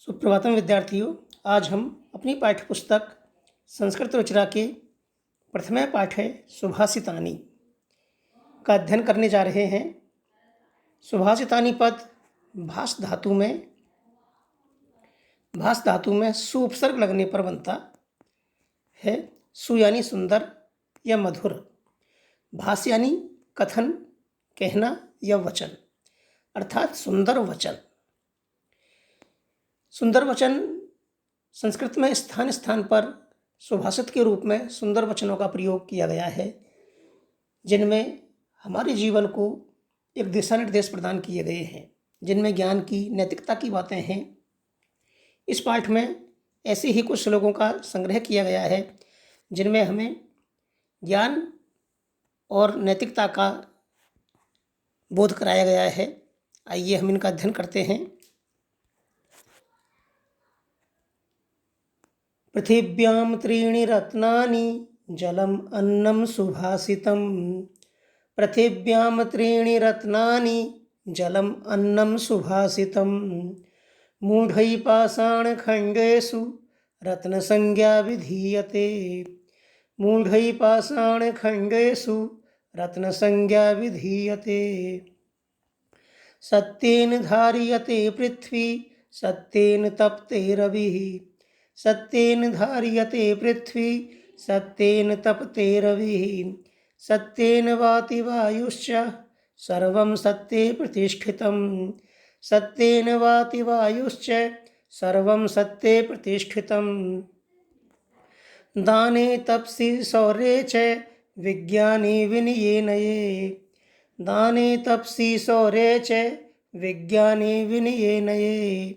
सुप्रभातम विद्यार्थियों। आज हम अपनी पाठ्यपुस्तक संस्कृत रुचिरा के प्रथम पाठ है सुभाषितानि का अध्ययन करने जा रहे हैं। सुभाषितानि पद भास धातु में सु उपसर्ग लगने पर बनता है। सु यानी सुंदर या मधुर, भास यानी कथन, कहना या वचन, अर्थात सुंदर वचन। सुंदर वचन संस्कृत में स्थान स्थान पर सुभाषित के रूप में सुंदर वचनों का प्रयोग किया गया है, जिनमें हमारे जीवन को एक दिशा निर्देश प्रदान किए गए हैं, जिनमें ज्ञान की, नैतिकता की बातें हैं। इस पाठ में ऐसे ही कुछ श्लोकों का संग्रह किया गया है, जिनमें हमें ज्ञान और नैतिकता का बोध कराया गया है। आइए हम इनका अध्ययन करते हैं। पृथिव्यां त्रीणि रत्नानि जलम अन्नम सुभाषितम्। पृथिव्यां त्रीणि रत्नानि जलम अन्नम सुभाषितम्। मूढ़ैः पाषाणखण्डेषु रत्नसंज्ञा विधीयते। मूढ़ैः पाषाणखण्डेषु रत्नसंज्ञा विधीयते। सत्येन धार्यते पृथ्वी, सत्येन तप्ते रविः। सत्येन धार्यते पृथ्वी, सत्येन तपते रविः। सत्येन वाति वायुश्च सर्वं सत्ये प्रतिष्ठितं। सत्येन वाति वायुश्च सर्वं सत्ये प्रतिष्ठितं। दाने तपसि शौर्ये च विज्ञाने विनये नये। दाने तपसि शौर्ये च विज्ञाने विनये नये।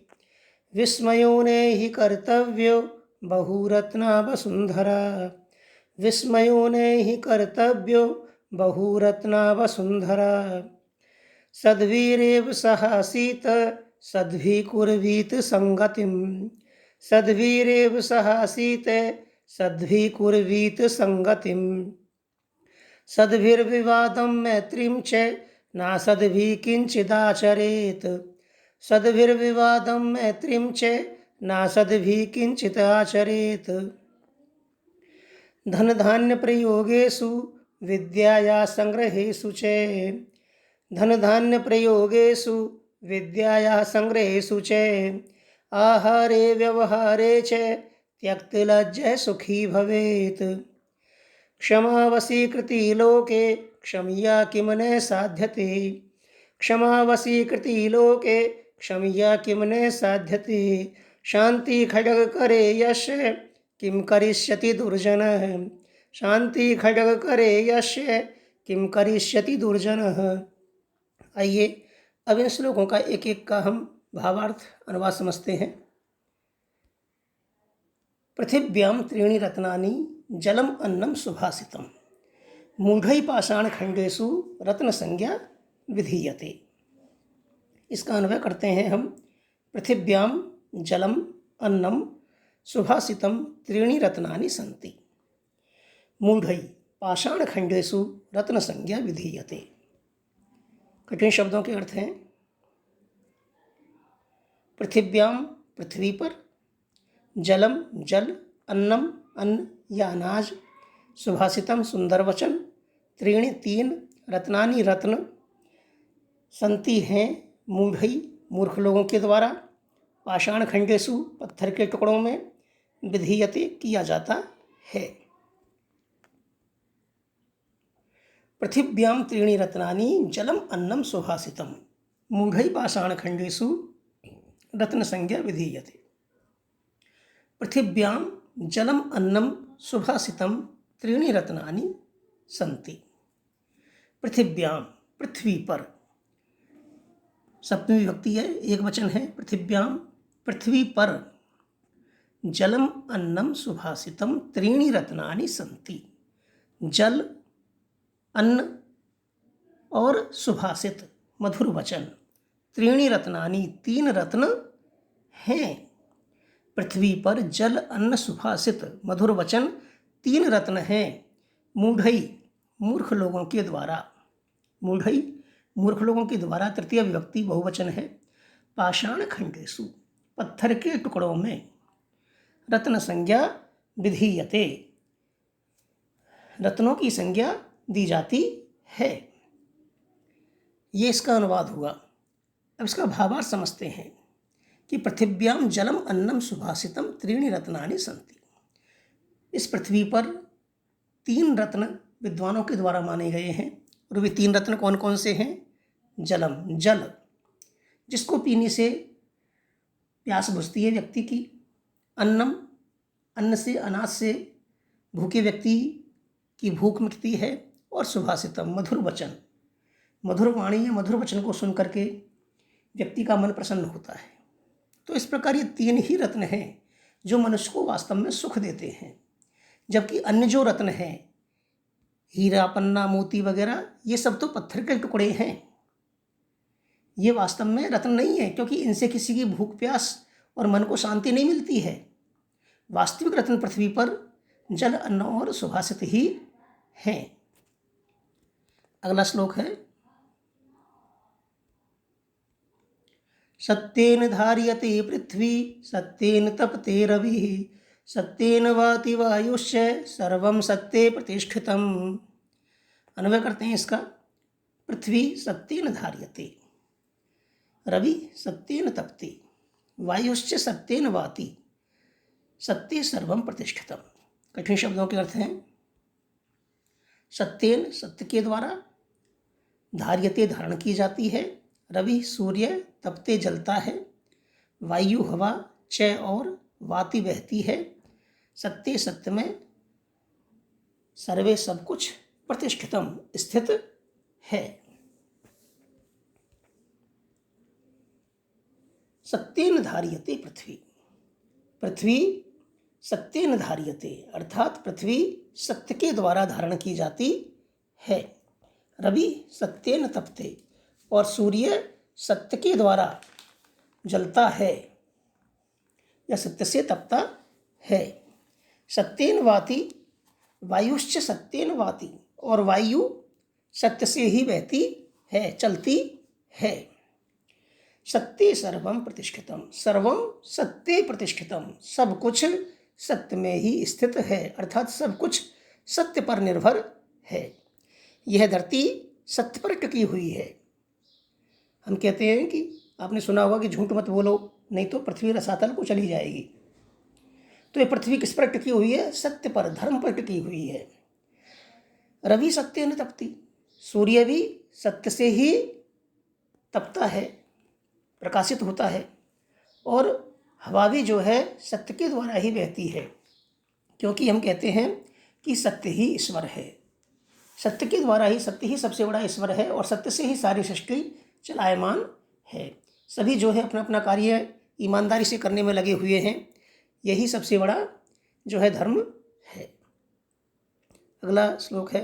विस्मयो ने हि कर्तव्यो बहुरत्ना वसुंधरा। विस्मयो ने हि कर्तव्यो बहुरत्ना वसुंधरा। सद्भिरेव सहासीत सद्भिकुर्वीत संगतिम्। सद्भिरेव सहासीत सद्भिकुर्वीत संगतिम्। सद्भिर्विवादं मैत्रीं च नासद्भिः किंचिदाचरेत्। सद्भिर्विवादं मैत्रीं च नासद्भिः किंचित् आचरेत्। धनधान्यप्रयोगेषु विद्याया संग्रहेषु च। धनधान्यप्रयोगेषु विद्याया संग्रहेषु च। आहारे व्यवहारे च त्यक्तलज्जः सुखी भवेत्। क्षमावशीकृति लोके क्षमया किं न साध्यते। क्षमावशीकृति लोके क्षमया किं न साध्यते। शांति खड्ग करे यश किं करिष्यति दुर्जनः। शांति खड्ग करे यश किं करिष्यति दुर्जनः। आइए अब इन श्लोकों का एक एक का हम भावार्थ अनुवाद समझते हैं। पृथिव्यां त्रीणि रत्नानि जलम अन्नम सुभाषितम्। मूढ़ैः पाषाणखण्डेषु रत्नसंज्ञा विधीयते। इसका अन्वय करते हैं हम। पृथिव्यां जलम अन्नम सुभाषितम त्रीणि रत्नानि सन्ति। मूढ़ैः पाषाणखण्डेषु रत्नसंज्ञा विधीयते। कठिन शब्दों के अर्थ हैं। पृथिव्यां पृथ्वी पर, जलम जल, अन्नम अन्न या अनाज, सुभाषितम सुंदर वचन, त्रीणि तीन, रत्नानि रत्न, संति हैं मूढ़ई मूर्ख लोगों के द्वारा, पाषाण खंडेषु पत्थर के टुकड़ों में, विधीयते किया जाता है। पृथिव्यां त्रीणि रत्नानि जलम अन्नम सुभाषितम। मूढ़ई पाषाण खंडेषु रत्न संज्ञा विधीयते। पृथिव्यां जलम अन्नम सुभाषितम त्रीणि रत्नानि सन्ति। पृथिव्यां पृथ्वी पर, सप्तमी विभक्ति है, एक वचन है। पृथिव्यां पृथ्वी पर, जलम अन्नम सुभाषितम त्रीणि रत्नानि सन्ति। जल, अन्न और सुभाषित मधुर वचन, त्रीणि रत्नानि तीन रत्न हैं। पृथ्वी पर जल, अन्न, सुभाषित मधुर वचन तीन रत्न हैं। मूढ़ई मूर्ख लोगों के द्वारा। मूढ़ई मूर्ख लोगों के द्वारा तृतीय विभक्ति बहुवचन है। पाषाण खंडेषु पत्थर के टुकड़ों में रत्न संज्ञा विधीयते, रत्नों की संज्ञा दी जाती है। ये इसका अनुवाद हुआ। अब इसका भावार्थ समझते हैं कि पृथिव्याम जलम अन्नम सुभाषितम त्रीणि रत्नानि सन्ति। इस पृथ्वी पर 3 रत्न विद्वानों के द्वारा माने गए हैं। और वे 3 रत्न कौन कौन से हैं? जलम, जल, जिसको पीने से प्यास बुझती है व्यक्ति की। अन्नम, अन्न से, अनाज से भूखे व्यक्ति की भूख मिटती है। और सुभाषितम, मधुर वचन, मधुर वाणी या मधुर वचन को सुन करके व्यक्ति का मन प्रसन्न होता है। तो इस प्रकार ये 3 ही रत्न हैं जो मनुष्य को वास्तव में सुख देते हैं। जबकि अन्य जो रत्न हैं, हीरा, पन्ना, मोती वगैरह, ये सब तो पत्थर के टुकड़े हैं। ये वास्तव में रत्न नहीं है, क्योंकि इनसे किसी की भूख प्यास और मन को शांति नहीं मिलती है। वास्तविक रत्न पृथ्वी पर जल, अन्न और सुभाषित ही हैं। अगला श्लोक है, सत्येन धार्यते पृथ्वी सत्येन तपते रविः सत्येन वाति वायुश्च सर्वं सत्ये प्रतिष्ठितम्। अन्वय करते हैं इसका। पृथ्वी सत्येन धार्यते, रवि सत्येन तपते, वायुश्च सत्येन वाति, सत्ये सर्वं प्रतिष्ठितम्। कठिन शब्दों के अर्थ हैं, सत्येन, सत्य के द्वारा, धार्यते, धारण की जाती है, रवि सूर्य, तपते जलता है, वायु हवा, च और वाति बहती है, सत्य सत्य में, सर्वे सब कुछ, प्रतिष्ठितम स्थित है। सत्येन धार्यते पृथ्वी, पृथ्वी सत्येन धार्यते अर्थात पृथ्वी सत्य के द्वारा धारण की जाती है। रवि सत्येन तपते, और सूर्य सत्य के द्वारा जलता है या सत्य से तपता है। सत्येन वाति, वायुश्च सत्येन वाति, और वायु सत्य से ही बहती है, चलती है। सत्ये सर्वम प्रतिष्ठितम, सर्वम सत्ये प्रतिष्ठितम, सब कुछ सत्य में ही स्थित है, अर्थात सब कुछ सत्य पर निर्भर है। यह धरती सत्य पर टिकी हुई है। हम कहते हैं कि आपने सुना होगा कि झूठ मत बोलो, नहीं तो पृथ्वी रसातल को चली जाएगी। तो ये पृथ्वी किस पर टिकी हुई है? सत्य पर, धर्म पर टिकी हुई है। रवि सत्येन तपति, सूर्य भी सत्य से ही तपता है, प्रकाशित होता है, और हवा भी जो है सत्य के द्वारा ही बहती है, क्योंकि हम कहते हैं कि सत्य ही ईश्वर है। सत्य के द्वारा ही, सत्य ही सबसे बड़ा ईश्वर है, और सत्य से ही सारी सृष्टि चलायमान है। सभी जो है अपना अपना कार्य ईमानदारी से करने में लगे हुए हैं। यही सबसे बड़ा जो है धर्म है। अगला श्लोक है,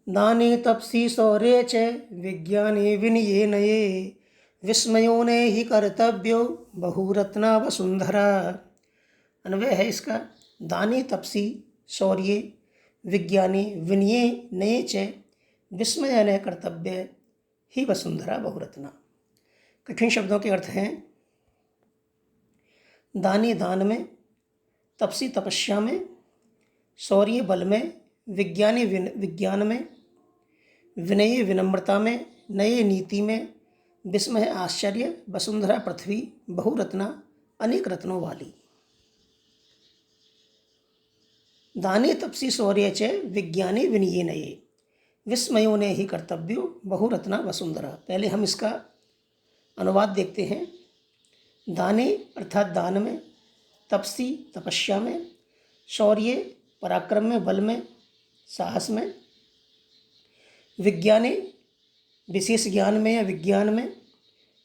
दाने तपसी शौर्ये च विज्ञाने विनये नये विस्मयो ने ही कर्तव्यो बहुरत्ना वसुंधरा। अन्वय है इसका, दाने तपसी शौर्ये विज्ञाने विनये नये च विस्मय न कर्तव्य ही वसुंधरा बहुरत्ना। कठिन शब्दों के अर्थ हैं, दाने दान में, तपसी तपस्या में, शौर्य बल में, विज्ञानी विज्ञान में, विनय विनम्रता में, नये नीति में, विस्मय आश्चर्य, वसुंधरा पृथ्वी, बहुरत्ना अनेक रत्नों वाली। दाने तपसी शौर्य च विज्ञानी विनये नये विस्मयो ने ही कर्तव्यो बहुरत्ना वसुंधरा। पहले हम इसका अनुवाद देखते हैं। दाने अर्थात दान में, तपसी तपस्या में, शौर्य पराक्रम में, बल में, साहस में, विज्ञाने विशेष ज्ञान में या विज्ञान में,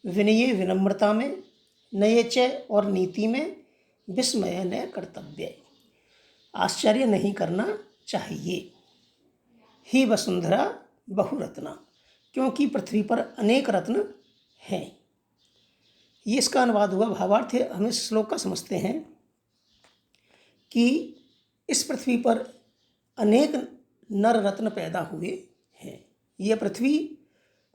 विनय विनम्रता में, नये च और नीति में, विस्मय न कर्तव्य आश्चर्य नहीं करना चाहिए, ही वसुंधरा बहुरत्ना, क्योंकि पृथ्वी पर अनेक रत्न हैं। ये इसका अनुवाद हुआ। भावार्थ हम इस श्लोक का समझते हैं कि इस पृथ्वी पर अनेक नर रत्न पैदा हुए हैं। यह पृथ्वी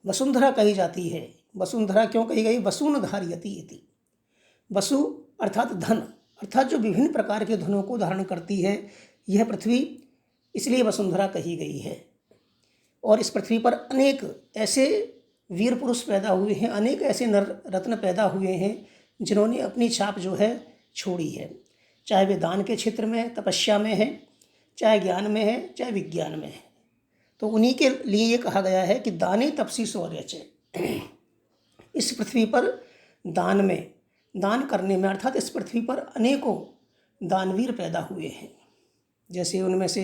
वसुंधरा कही जाती है, वसुंधरा क्यों कही गई? वसून धारयति इति। वसु अर्थात धन, अर्थात जो विभिन्न प्रकार के धनों को धारण करती है यह पृथ्वी, इसलिए वसुंधरा कही गई है। और इस पृथ्वी पर अनेक ऐसे वीर पुरुष पैदा हुए हैं, अनेक ऐसे नर रत्न पैदा हुए हैं जिन्होंने अपनी छाप जो है छोड़ी है, चाहे वे दान के क्षेत्र में है, तपस्या में है, चाहे ज्ञान में है, चाहे विज्ञान में है। तो उन्हीं के लिए ये कहा गया है कि दाने तपसी शौर्यच। इस पृथ्वी पर दान में, दान करने में, अर्थात इस पृथ्वी पर अनेकों दानवीर पैदा हुए हैं। जैसे उनमें से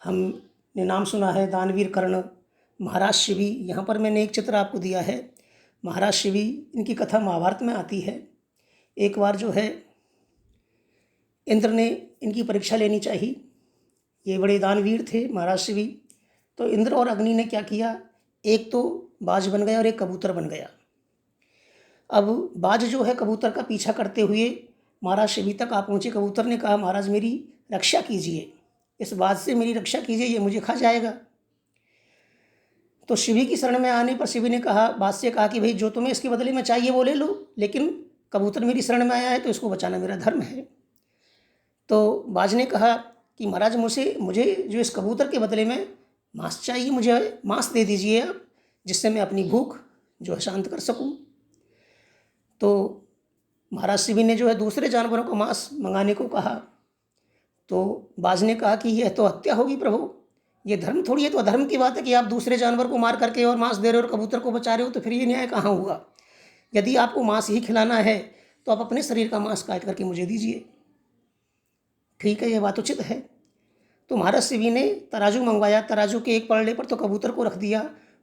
हमने नाम सुना है दानवीर कर्ण, महाराज शिवी। यहाँ पर मैंने एक चित्र आपको दिया है, महाराज शिवी, इनकी कथा महाभारत में आती है। एक बार जो है इंद्र ने इनकी परीक्षा लेनी चाहिए, ये बड़े दानवीर थे महाराज शिवी। तो इंद्र और अग्नि ने क्या किया, एक तो बाज बन गया और एक कबूतर बन गया। अब बाज जो है कबूतर का पीछा करते हुए महाराज शिवी तक आ पहुँचे। कबूतर ने कहा, महाराज मेरी रक्षा कीजिए, इस बाज से मेरी रक्षा कीजिए, ये मुझे खा जाएगा। तो शिवी की शरण में आने पर शिवी ने कहा, बाज से कहा कि भाई जो तुम्हें इसके बदले में चाहिए वो ले लो, लेकिन कबूतर मेरी शरण में आया है तो इसको बचाना मेरा धर्म है। तो बाज ने कहा कि महाराज मुझे जो इस कबूतर के बदले में मांस चाहिए, मुझे मांस दे दीजिए आप, जिससे मैं अपनी भूख जो है शांत कर सकूं। तो महाराज शिवी ने जो है दूसरे जानवरों का मांस मंगाने को कहा। तो बाज ने कहा कि यह तो हत्या होगी प्रभु, ये धर्म थोड़ी है। तो अधर्म की बात है कि आप दूसरे जानवर को मार करके और मांस दे रहे हो और कबूतर को बचा रहे हो, तो फिर ये न्याय कहाँ हुआ? यदि आपको मांस ही खिलाना है तो आप अपने शरीर का मांस काट करके मुझे दीजिए। ठीक है, यह बात उचित है। तो महाराज शिवी ने तराजू मंगवाया, तराजू के एक पलड़े पर तो कबूतर को रख दिया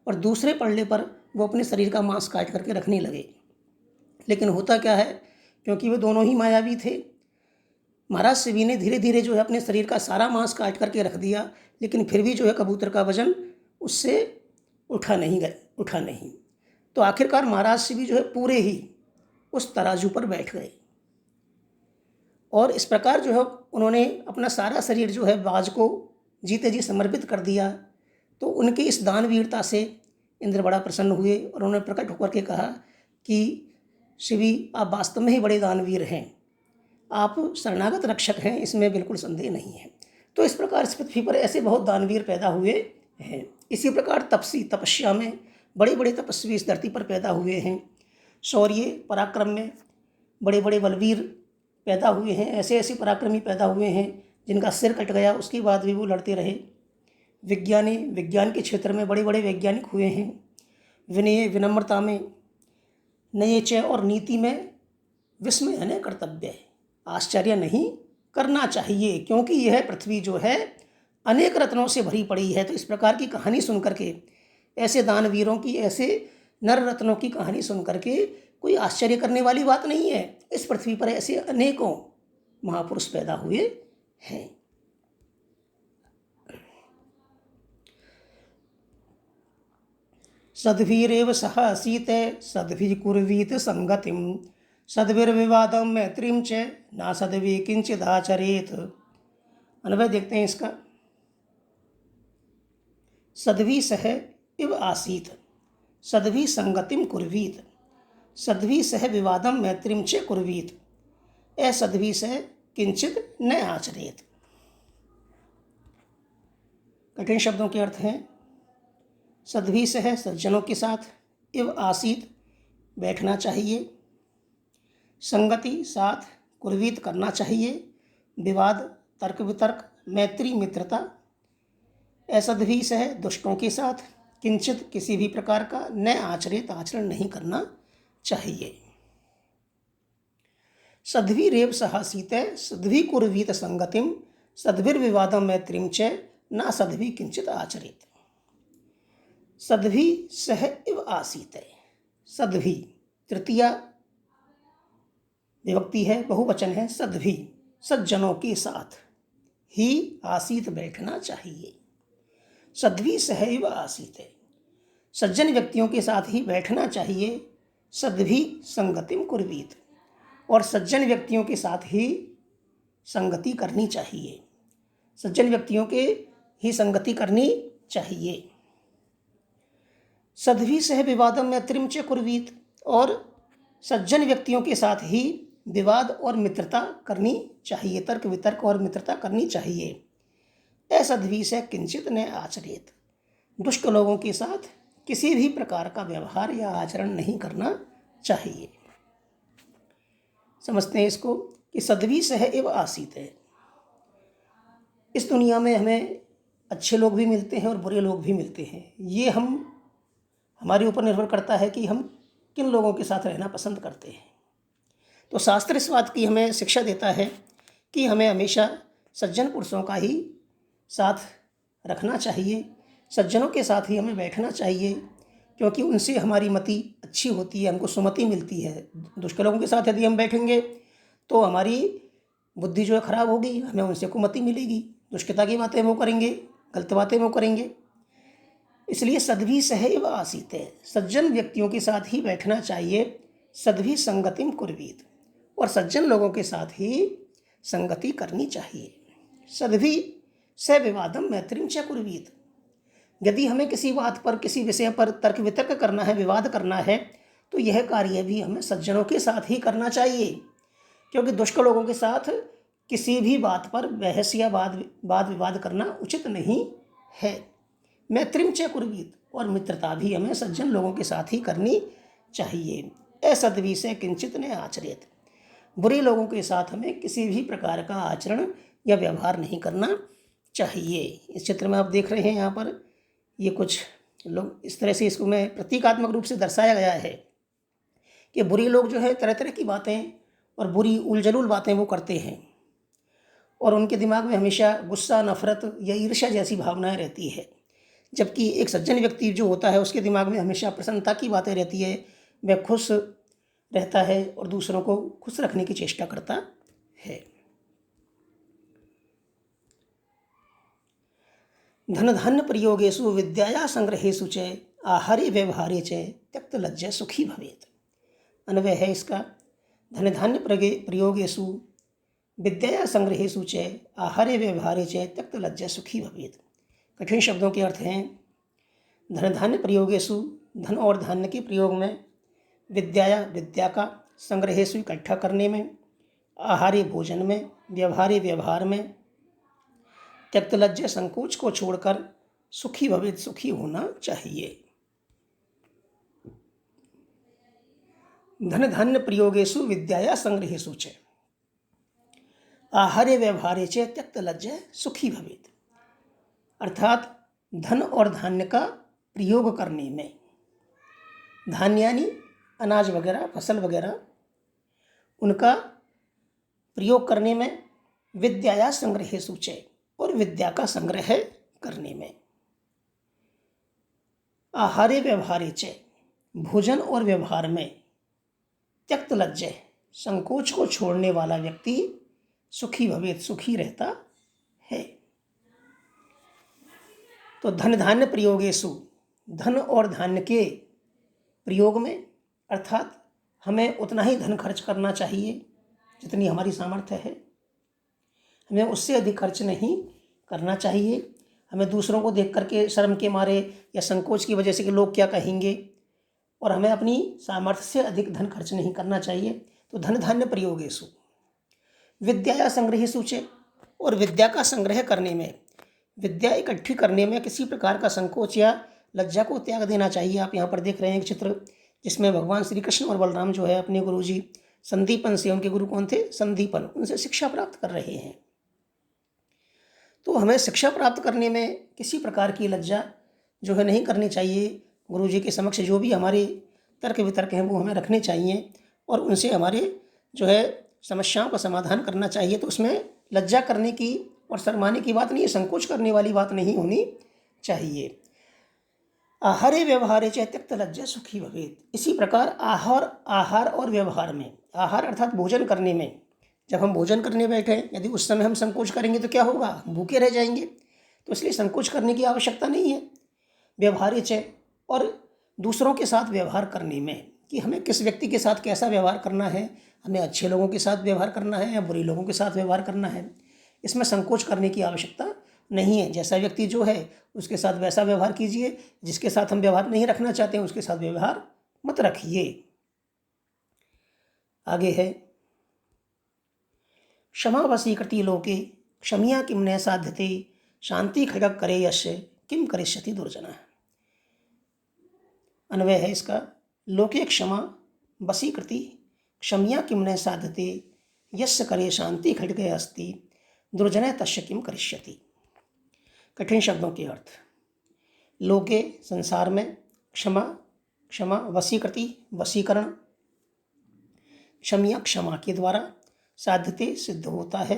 और दूसरे पलड़े पर वो अपने शरीर का मांस काट करके रखने लगे। लेकिन होता क्या है, क्योंकि वे दोनों ही मायावी थे, महाराज शिवी ने धीरे धीरे जो है अपने शरीर का सारा मांस काट करके रख दिया, लेकिन फिर भी जो है कबूतर का वजन उससे उठा नहीं। तो आखिरकार महाराज शिवी जो है पूरे ही उस तराजू पर बैठ गए और इस प्रकार जो है उन्होंने अपना सारा शरीर जो है बाज को जीते जी समर्पित कर दिया। तो उनकी इस दानवीरता से इंद्र बड़ा प्रसन्न हुए और उन्होंने प्रकट होकर के कहा कि शिवी, आप वास्तव में ही बड़े दानवीर हैं, आप शरणागत रक्षक हैं, इसमें बिल्कुल संदेह नहीं है। तो इस प्रकार इस पृथ्वी पर ऐसे बहुत दानवीर पैदा हुए हैं। इसी प्रकार तपसी, तपस्या में बड़े बड़े तपस्वी इस धरती पर पैदा हुए हैं। शौर्य पराक्रम में बड़े बड़े बलवीर पैदा हुए हैं, ऐसे ऐसे पराक्रमी पैदा हुए हैं जिनका सिर कट गया उसके बाद भी वो लड़ते रहे। विज्ञान के क्षेत्र में बड़े बड़े वैज्ञानिक हुए हैं। विनय विनम्रता में, नयेचय और नीति में विस्मय है कर्तव्य है, आश्चर्य नहीं करना चाहिए, क्योंकि यह पृथ्वी जो है अनेक रत्नों से भरी पड़ी है। तो इस प्रकार की कहानी सुन करके, ऐसे दानवीरों की, ऐसे नर रत्नों की कहानी सुन करके कोई आश्चर्य करने वाली बात नहीं है। इस पृथ्वी पर ऐसे अनेकों महापुरुष पैदा हुए हैं। सद्भिरेव सह सीते सद्भिकुर्वीत संगतिम सद्भिर्विवादम मैत्रीम च ना सद्भि किंचिदाचरेत। अन्वय देखते हैं इसका। सद्भि सह इव आसीत सद्भि संगतिम कुर्वीत सद्भि सह विवादम मैत्रीम च कुर्वीत असद्भि सह किंचित न आचरेत। कठिन शब्दों के अर्थ हैं सद्भि सह सज्जनों के साथ, इव आसीत बैठना चाहिए, संगति साथ, कुर्वीत करना चाहिए, विवाद तर्क वितर्क, मैत्री मित्रता, असद्भि सह दुष्टों के साथ, किंचित किसी भी प्रकार का, न आचरित आचरण नहीं करना चाहिए। सद्भि रेव सहासीत सद्भि कुर्वीत संगतिम सद्भिर्विवादम मैत्रीम च न सद्भि किंचित आचरित। सद्भि सह इव आसीत, सद्भि तृतीया विभक्ति है, बहुवचन है। सद्भि सज्जनों के साथ ही आसीत बैठना चाहिए। सद्भि सह इव आसीत, सज्जन व्यक्तियों के साथ ही बैठना चाहिए। सद्भि संगतिम कुर्वीत, और सज्जन व्यक्तियों के साथ ही संगति करनी चाहिए। सज्जन व्यक्तियों के ही संगति करनी चाहिए। सद्भि सह विवादम मैत्रिम च कुर्वीत, और सज्जन व्यक्तियों के साथ ही विवाद और मित्रता करनी चाहिए, तर्क वितर्क और मित्रता करनी चाहिए। असद्भि से किंचित न आचरेत, दुष्ट लोगों के साथ किसी भी प्रकार का व्यवहार या आचरण नहीं करना चाहिए। समझते हैं इसको कि सद्भि सह एव आसीत है। इस दुनिया में हमें अच्छे लोग भी मिलते हैं और बुरे लोग भी मिलते हैं। ये हमारे ऊपर निर्भर करता है कि हम किन लोगों के साथ रहना पसंद करते हैं। तो शास्त्र इस बात की हमें शिक्षा देता है कि हमें हमेशा सज्जन पुरुषों का ही साथ रखना चाहिए, सज्जनों के साथ ही हमें बैठना चाहिए, क्योंकि उनसे हमारी मति अच्छी होती है, हमको सुमति मिलती है। दुष्ट लोगों के साथ यदि हम बैठेंगे तो हमारी बुद्धि जो है खराब होगी, हमें उनसे कुमति मिलेगी, दुष्टता की बातें वो करेंगे, गलत बातें वो करेंगे। इसलिए सद्भि सहैव आसीत है, सज्जन व्यक्तियों के साथ ही बैठना चाहिए। सद्भि संगतिम कुर्वीत, और सज्जन लोगों के साथ ही संगति करनी चाहिए। सद्भि स विवादम मैत्रिम च कुर्वीत, यदि हमें किसी बात पर, किसी विषय पर तर्क वितर्क करना है, विवाद करना है, तो यह कार्य भी हमें सज्जनों के साथ ही करना चाहिए, क्योंकि दुष्ट लोगों के साथ किसी भी बात पर बहस या वाद विवाद करना उचित नहीं है। मैत्रिम च कुर्वीत, और मित्रता भी हमें सज्जन लोगों के साथ ही करनी चाहिए। असद्भि से किंचित न आचरेत, बुरे लोगों के साथ हमें किसी भी प्रकार का आचरण या व्यवहार नहीं करना चाहिए। इस चित्र में आप देख रहे हैं, यहाँ पर ये कुछ लोग इस तरह से, इसको में प्रतीकात्मक रूप से दर्शाया गया है कि बुरे लोग जो है तरह तरह की बातें और बुरी उलझुल बातें वो करते हैं, और उनके दिमाग में हमेशा गुस्सा, नफरत या ईर्ष्या जैसी भावनाएं रहती है। जबकि एक सज्जन व्यक्ति जो होता है उसके दिमाग में हमेशा प्रसन्नता की बातें रहती है, वह खुश रहता है और दूसरों को खुश रखने की चेष्टा करता है। धन धान्य प्रयोगेषु विद्याया संग्रहेषु च आहारे व्यवहारे च त्यक्त लज्जा सुखी भवेत। अन्वय है इसका, धन धान्य प्रयोगेषु विद्याया संग्रहेषु च आहारे व्यवहारे च त्यक्त लज्जा सुखी भवेत। कठिन शब्दों के अर्थ हैं, धन धान्य प्रयोगेषु, धन और धान्य के प्रयोग में, विद्याया विद्या का, संग्रहेषु इकट्ठा करने में, आहारे भोजन में, व्यवहारे व्यवहार में, त्यक्त लज्जा संकोच को छोड़कर सुखी भवेत सुखी होना चाहिए। धन धान्य प्रयोगेषु विद्याया संग्रहेषु च आहारे व्यवहारे च त्यक्त लज्जा सुखी भवेत, अर्थात धन और धान्य का प्रयोग करने में, धान्य यानी अनाज वगैरह, फसल वगैरह, उनका प्रयोग करने में, विद्याया संग्रहेषु च, और विद्या का संग्रह करने में, आहारे व्यवहारे च, भोजन और व्यवहार में, त्यक्त लज्जा संकोच को छोड़ने वाला व्यक्ति सुखी भवेत सुखी रहता है। तो धन धान्य प्रयोगेषु, धन और धान्य के प्रयोग में, अर्थात हमें उतना ही धन खर्च करना चाहिए जितनी हमारी सामर्थ्य है, हमें उससे अधिक खर्च नहीं करना चाहिए। हमें दूसरों को देख करके शर्म के मारे या संकोच की वजह से कि लोग क्या कहेंगे, और हमें अपनी सामर्थ्य से अधिक धन खर्च नहीं करना चाहिए। तो धन धान्य प्रयोगेषु विद्या संग्रहेषु च, और विद्या का संग्रह करने में, विद्या इकट्ठी करने में किसी प्रकार का संकोच या लज्जा को त्याग देना चाहिए। आप यहाँ पर देख रहे हैं एक चित्र जिसमें भगवान श्री कृष्ण और बलराम जो है अपने गुरुजी संदीपन से, उनके गुरु कौन थे? संदीपन, उनसे शिक्षा प्राप्त कर रहे हैं। तो हमें शिक्षा प्राप्त करने में किसी प्रकार की लज्जा जो है नहीं करनी चाहिए। गुरुजी के समक्ष जो भी हमारे तर्क वितर्क हैं वो हमें रखने चाहिए और उनसे हमारे जो है समस्याओं का समाधान करना चाहिए। तो उसमें लज्जा करने की और शर्माने की बात नहीं है, संकोच करने वाली बात नहीं होनी चाहिए। आहारे व्यवहारे च त्यक्त लज्जा सुखी भवेत। इसी प्रकार आहार और व्यवहार में, आहार अर्थात भोजन करने में, जब हम भोजन करने बैठे यदि उस समय हम संकोच करेंगे तो क्या होगा? भूखे रह जाएंगे। तो इसलिए संकोच करने की आवश्यकता नहीं है। व्यवहारे च, और दूसरों के साथ व्यवहार करने में कि हमें किस व्यक्ति के साथ कैसा व्यवहार करना है, हमें अच्छे लोगों के साथ व्यवहार करना है या बुरे लोगों के साथ व्यवहार करना है, इसमें संकोच करने की आवश्यकता नहीं है। जैसा व्यक्ति जो है उसके साथ वैसा व्यवहार कीजिए, जिसके साथ हम व्यवहार नहीं रखना चाहते हैं उसके साथ व्यवहार मत रखिए। आगे है क्षमा वशीकृति लोके क्षमिया किम न साध्यते शांति खड्ग करे यश किम करिष्यति दुर्जनः। अन्वय है इसका, लोके क्षमा वशीकृति क्षमिया किम न साध्यते यस्य करे शांति खड्गे अस्ति दुर्जनः तस्य किम करिष्यति। कठिन शब्दों के अर्थ। लोके संसार में, क्षमा क्षमा वशीकृति वशीकरण, क्षमिया क्षमा के द्वारा, साध्यते सिद्ध होता है,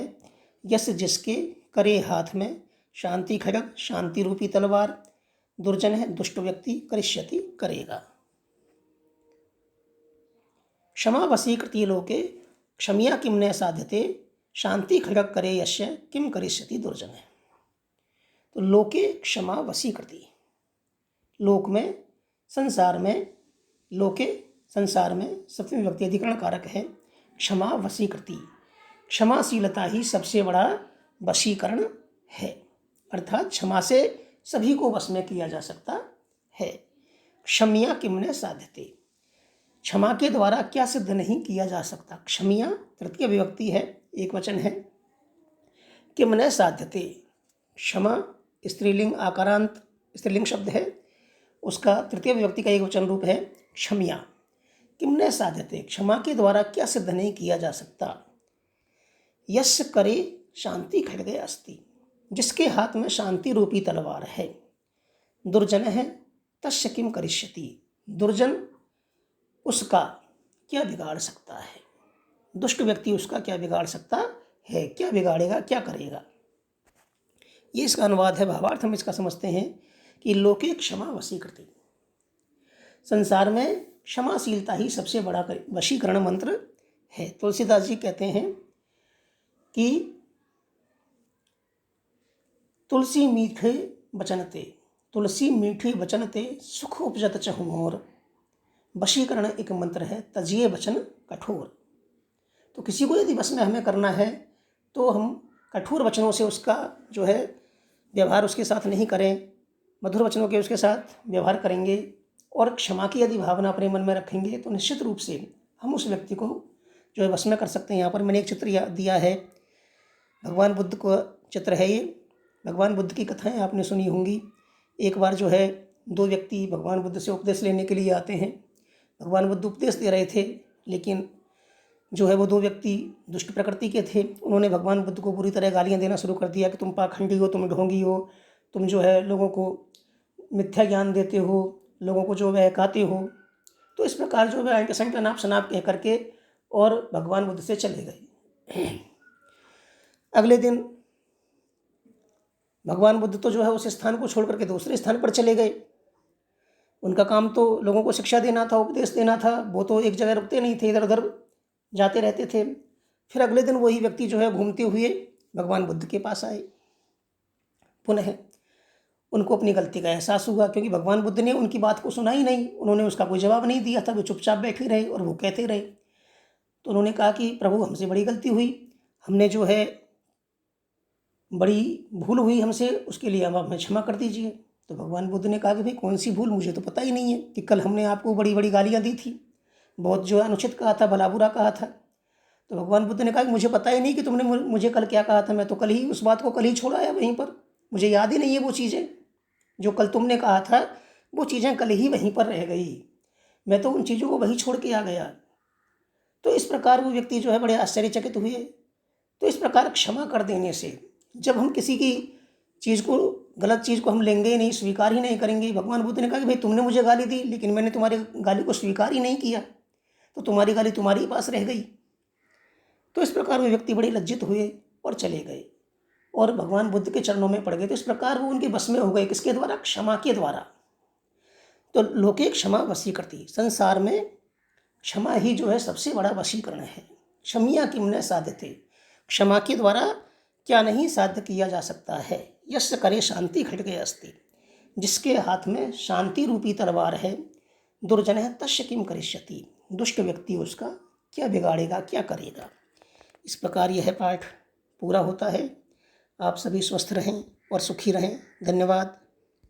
यश जिसके, करे हाथ में, शांति खड्ग शांति रूपी तलवार, दुर्जन है दुष्ट व्यक्ति, करिष्यति करेगा। क्षमा वशीकृति लोके क्षमिया किम न साध्यते शांति खड्ग करे यश्य किम करिष्यति दुर्जन है। तो लोके क्षमा वशीकृति, लोक में, संसार में, लोके संसार में सप्तमी विभक्ति अधिकरण कारक है। क्षमा वशीकृति, क्षमाशीलता ही सबसे बड़ा वशीकरण है, अर्थात क्षमा से सभी को वश में किया जा सकता है। क्षमिया किम न साध्यते, क्षमा के द्वारा क्या सिद्ध नहीं किया जा सकता। क्षमिया तृतीय विभक्ति है, एक वचन है। किम न साध्यते, क्षमा स्त्रीलिंग आकारांत स्त्रीलिंग शब्द है, उसका तृतीय विभक्ति का एक वचन रूप है क्षमिया। किम न साध्यते, क्षमा के द्वारा क्या सिद्ध नहीं किया जा सकता। यश करे शांति खड्गे अस्ति, जिसके हाथ में शांति रूपी तलवार है। दुर्जन है तस्य किम करिष्यति, दुर्जन उसका क्या बिगाड़ सकता है। दुष्ट व्यक्ति उसका क्या बिगाड़ सकता है, क्या बिगाड़ेगा, क्या करेगा। ये इसका अनुवाद है। भावार्थ हम इसका समझते हैं कि लोके क्षमा वशीकृति, संसार में क्षमाशीलता ही सबसे बड़ा वशीकरण मंत्र है। तुलसीदास जी कहते हैं कि तुलसी मीठे बचनते, तुलसी मीठी बचनते सुख उपजत चहु मोर, वशीकरण एक मंत्र है, तजिए वचन कठोर। तो किसी को यदि वश में हमें करना है तो हम कठोर वचनों से उसका जो है व्यवहार उसके साथ नहीं करें, मधुर वचनों के उसके साथ व्यवहार करेंगे और क्षमा की यदि भावना अपने मन में रखेंगे तो निश्चित रूप से हम उस व्यक्ति को जो है वश में कर सकते हैं। यहाँ पर मैंने एक चित्र दिया है, भगवान बुद्ध को चित्र है ये। भगवान बुद्ध की कथाएं आपने सुनी होंगी। एक बार जो है दो व्यक्ति भगवान बुद्ध से उपदेश लेने के लिए आते हैं। भगवान बुद्ध उपदेश दे रहे थे, लेकिन जो है वो दो व्यक्ति दुष्ट प्रकृति के थे। उन्होंने भगवान बुद्ध को बुरी तरह गालियाँ देना शुरू कर दिया कि तुम पाखंडी हो, तुम ढोंगी हो, तुम जो है लोगों को मिथ्या ज्ञान देते हो, लोगों को जो बहकाते हो। तो इस प्रकार जो है संत अनाप शनाप कह करके और भगवान बुद्ध से चले गए। अगले दिन भगवान बुद्ध तो जो है उस स्थान को छोड़ करके दूसरे स्थान पर चले गए। उनका काम तो लोगों को शिक्षा देना था, उपदेश देना था। वो तो एक जगह रुकते नहीं थे, इधर उधर जाते रहते थे। फिर अगले दिन वही व्यक्ति जो है घूमते हुए भगवान बुद्ध के पास आए। पुनः उनको अपनी गलती का एहसास हुआ, क्योंकि भगवान बुद्ध ने उनकी बात को सुना ही नहीं। उन्होंने उसका कोई जवाब नहीं दिया था, वो चुपचाप बैठे रहे और वो कहते रहे। तो उन्होंने कहा कि प्रभु हमसे बड़ी गलती हुई, हमने जो है बड़ी भूल हुई हमसे, उसके लिए आप हमें क्षमा कर दीजिए। तो भगवान बुद्ध ने कहा कि भाई कौन सी भूल, मुझे तो पता ही नहीं है कि कल हमने आपको बड़ी बड़ी गालियाँ दी थी, बहुत जो है अनुचित कहा था, भला बुरा कहा था। तो भगवान बुद्ध ने कहा कि मुझे पता ही नहीं कि तुमने मुझे कल क्या कहा था। मैं तो कल ही उस बात को कल ही छोड़ आया वहीं पर, मुझे याद ही नहीं है वो चीज़ें जो कल तुमने कहा था। वो चीज़ें कल ही वहीं पर रह गई, मैं तो उन चीज़ों को वहीं छोड़ के आ गया। तो इस प्रकार वो व्यक्ति जो है बड़े आश्चर्यचकित हुए। तो इस प्रकार क्षमा कर देने से, जब हम किसी की चीज़ को, गलत चीज़ को हम लेंगे ही नहीं, स्वीकार ही नहीं करेंगे। भगवान बुद्ध ने कहा कि भाई तुमने मुझे गाली दी, लेकिन मैंने तुम्हारी गाली को स्वीकार ही नहीं किया, तो तुम्हारी गाली तुम्हारे ही पास रह गई। तो इस प्रकार वो व्यक्ति बड़े लज्जित हुए और चले गए और भगवान बुद्ध के चरणों में पड़ गए। तो इस प्रकार वो उनके बस में हो गए, किसके द्वारा, क्षमा के द्वारा। तो लोके क्षमा वशीकृति, संसार में क्षमा ही जो है सबसे बड़ा वशीकरण है। क्षमिया किम न साध्यते, क्षमा के द्वारा क्या नहीं साध्य किया जा सकता है। यश करे शांति खड्गे अस्ति, जिसके हाथ में शांति रूपी तलवार है। दुर्जन है तस्य किम करिष्यति, दुष्ट व्यक्ति उसका क्या बिगाड़ेगा, क्या करेगा। इस प्रकार यह पाठ पूरा होता है। आप सभी स्वस्थ रहें और सुखी रहें। धन्यवाद।